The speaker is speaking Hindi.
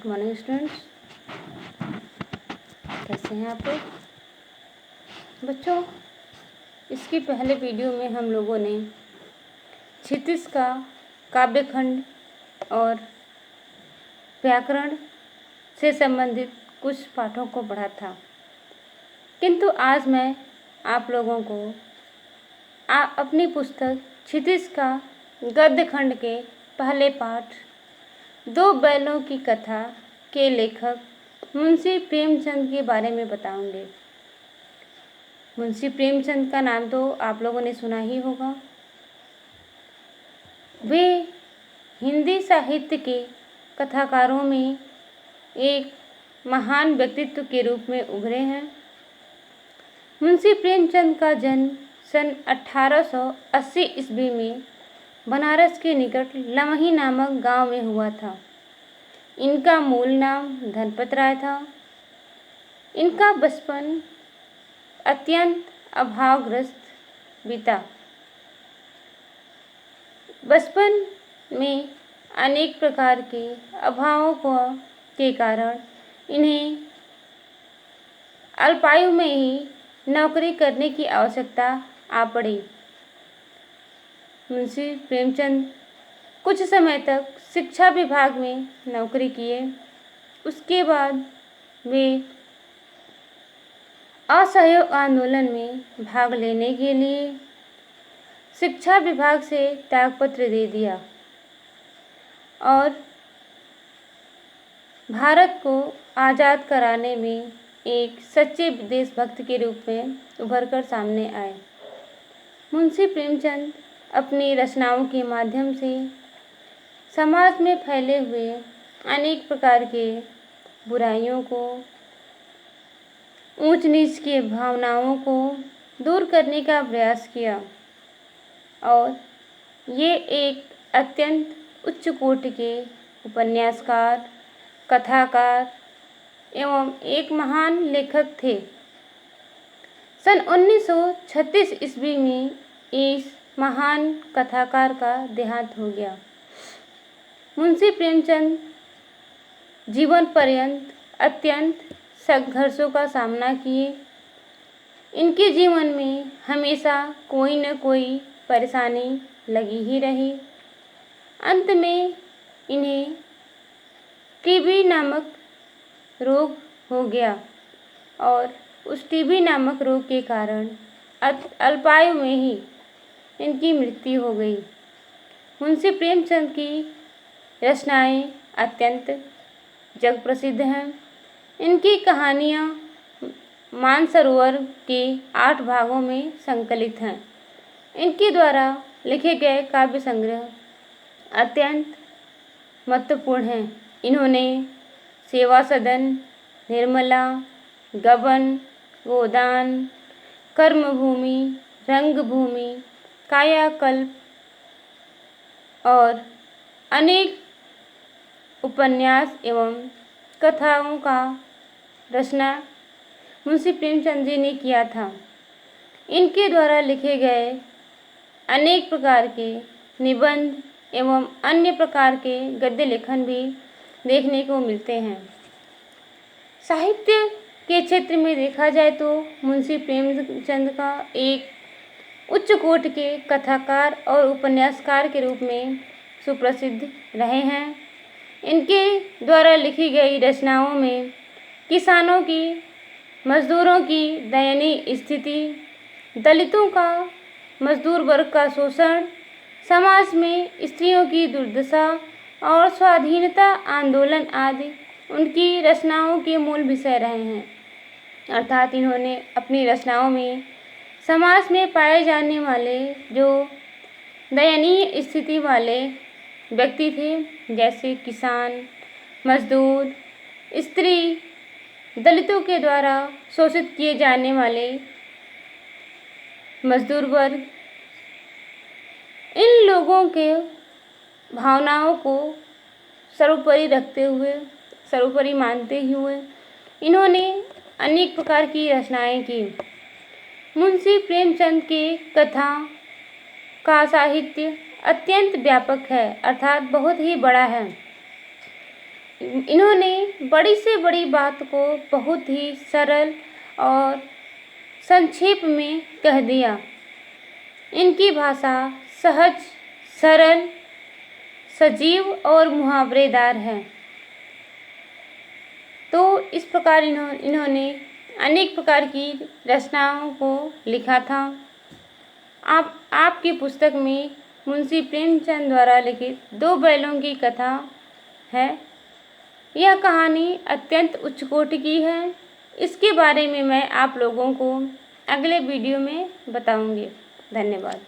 गुड मॉर्निंग स्टूडेंट्स, कैसे हैं आप लोग? बच्चों, इसके पहले वीडियो में हम लोगों ने क्षितिज का काव्यखंड और व्याकरण से संबंधित कुछ पाठों को पढ़ा था, किंतु आज मैं आप लोगों को अपनी पुस्तक क्षितिज का गद्य खंड के पहले पाठ दो बैलों की कथा के लेखक मुंशी प्रेमचंद के बारे में बताऊंगे। मुंशी प्रेमचंद का नाम तो आप लोगों ने सुना ही होगा। वे हिंदी साहित्य के कथाकारों में एक महान व्यक्तित्व के रूप में उभरे हैं। मुंशी प्रेमचंद का जन्म सन 1880 ईस्वी में बनारस के निकट लमही नामक गांव में हुआ था। इनका मूल नाम धनपत राय था। इनका बचपन अत्यंत अभावग्रस्त बीता। बचपन में अनेक प्रकार के अभावों के कारण इन्हें अल्पायु में ही नौकरी करने की आवश्यकता आ पड़ी। मुंशी प्रेमचंद कुछ समय तक शिक्षा विभाग में नौकरी किए। उसके बाद वे असहयोग आंदोलन में भाग लेने के लिए शिक्षा विभाग से त्यागपत्र दे दिया और भारत को आज़ाद कराने में एक सच्चे देशभक्त के रूप में उभरकर सामने आए। मुंशी प्रेमचंद अपनी रचनाओं के माध्यम से समाज में फैले हुए अनेक प्रकार के बुराइयों को, ऊंच नीच की भावनाओं को दूर करने का प्रयास किया और ये एक अत्यंत उच्च कोटि के उपन्यासकार, कथाकार एवं एक महान लेखक थे। सन 1936 ईस्वी में इस महान कथाकार का देहांत हो गया। मुंशी प्रेमचंद जीवन पर्यंत अत्यंत संघर्षों का सामना किए। इनके जीवन में हमेशा कोई न कोई परेशानी लगी ही रही। अंत में इन्हें टीबी नामक रोग हो गया और उस टीबी नामक रोग के कारण अल्पायु में ही इनकी मृत्यु हो गई। मुंशी प्रेमचंद की रचनाएं अत्यंत जग प्रसिद्ध हैं। इनकी कहानियाँ मानसरोवर के 8 भागों में संकलित हैं। इनके द्वारा लिखे गए काव्य संग्रह अत्यंत महत्वपूर्ण हैं। इन्होंने सेवा सदन, निर्मला, गबन, गोदान, कर्मभूमि, रंगभूमि, कायाकल्प और अनेक उपन्यास एवं कथाओं का रचना मुंशी प्रेमचंद जी ने किया था। इनके द्वारा लिखे गए अनेक प्रकार के निबंध एवं अन्य प्रकार के गद्य लेखन भी देखने को मिलते हैं। साहित्य के क्षेत्र में देखा जाए तो मुंशी प्रेमचंद का एक उच्च कोटि के कथाकार और उपन्यासकार के रूप में सुप्रसिद्ध रहे हैं। इनके द्वारा लिखी गई रचनाओं में किसानों की, मजदूरों की दयनीय स्थिति, दलितों का, मजदूर वर्ग का शोषण, समाज में स्त्रियों की दुर्दशा और स्वाधीनता आंदोलन आदि उनकी रचनाओं के मूल विषय रहे हैं। अर्थात इन्होंने अपनी रचनाओं में समाज में पाए जाने वाले जो दयनीय स्थिति वाले व्यक्ति थे, जैसे किसान, मजदूर, स्त्री, दलितों के द्वारा शोषित किए जाने वाले मजदूर वर्ग, इन लोगों के भावनाओं को सर्वोपरि रखते हुए, सर्वोपरि मानते हुए इन्होंने अनेक प्रकार की रचनाएं की। मुंशी प्रेमचंद के कथा का साहित्य अत्यंत व्यापक है, अर्थात बहुत ही बड़ा है। इन्होंने बड़ी से बड़ी बात को बहुत ही सरल और संक्षेप में कह दिया। इनकी भाषा सहज, सरल, सजीव और मुहावरेदार है। तो इस प्रकार इन्होंने अनेक प्रकार की रचनाओं को लिखा था। आपकी पुस्तक में मुंशी प्रेमचंद द्वारा लिखित दो बैलों की कथा है। यह कहानी अत्यंत उच्च कोटि की है। इसके बारे में मैं आप लोगों को अगले वीडियो में बताऊंगी। धन्यवाद।